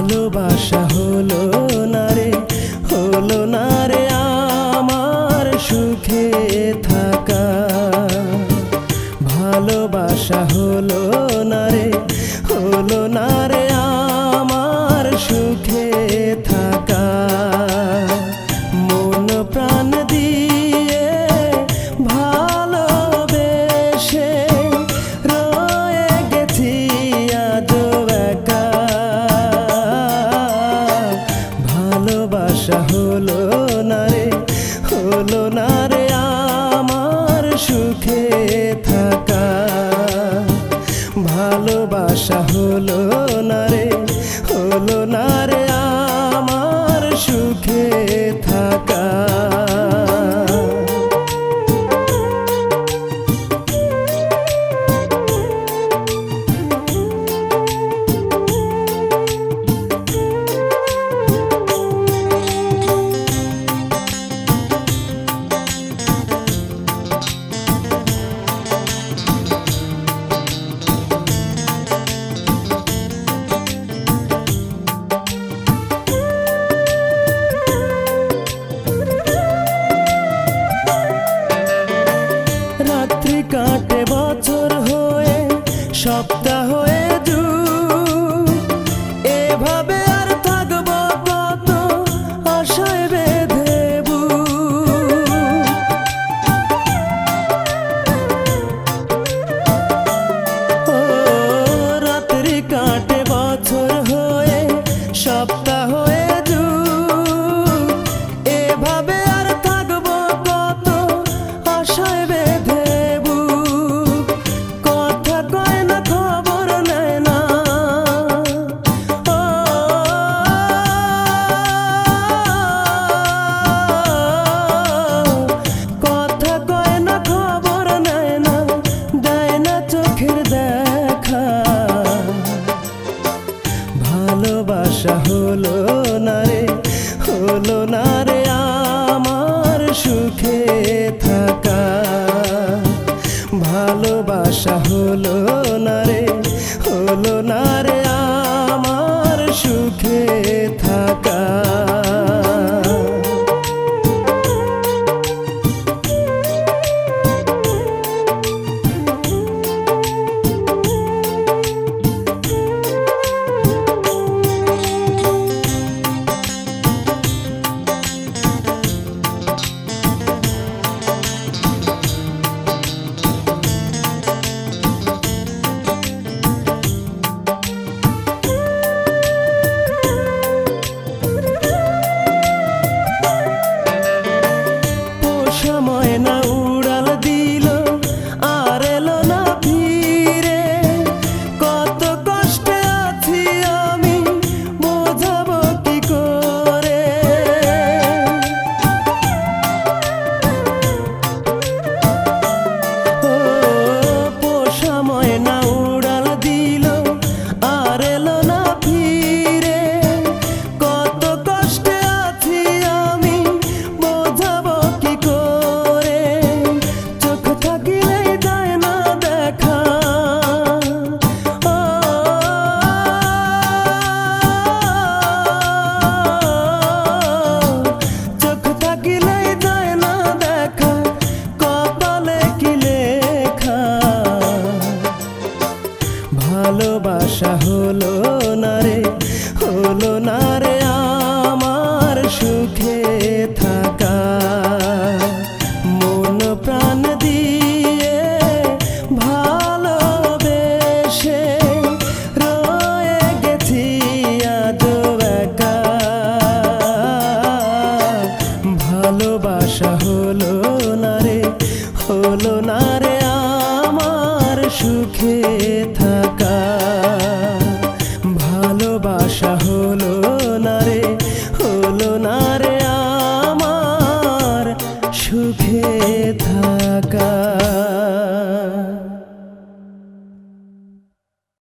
ভালোবাসা হলো না রে, হলো না রে আমার সুখে থাকা। ভালোবাসা হলো না রে, হলো না রে আমার সুখে থাকা। মন প্রাণ দিয়ে ভালোবেসে রয়ে গেছি আজ একা। ভালোবাসা হলো না রে, হলো না রে আমার সুখে থাকা। ভালোবাসা হলো না রে, হলো না রে আমার সুখে থাকা। রাত্রি কাটে বছর হয়ে, সপ্তাহ হয়ে যুগ, এভাবে আর থাকবো কত আশায় বেঁধে বুক। ও রাত্রি কাটে বছর হয়ে, সপ্তাহ হয়ে যুগ, এভাবে আর থাকবো কত আশায় বেঁধে। ভালোবাসা হলো না রে, হলো না রে আমার সুখে থাকা। ভালোবাসা হলো না রে, হলো না রে আমার সুখে থাকা। সময় না উড়াল দিল আর এলো না ফিরে, কত কষ্টে আছি আমি বোঝাবো কি করে। ও সময় না উড়াল দিল আর এলো না ফিরে, কত কষ্টে আছি আমি বোঝাবো কি করে। চোখ থাকিলেই যায় না দেখা, চোখ থাকিলেই যায় না দেখা, কপালে কি লেখা। ভালোবাসা হলো না রে, হলো না রে আমার সুখে থাকা। মন প্রাণ দিয়ে ভালোবেসে রয়ে গেছি আজ একা। ভালোবাসা হলো না রে, হলো না রে আমার সুখে থাকা। ভালোবাসা হলো না রে, হলো না রে আমার সুখে থাকা।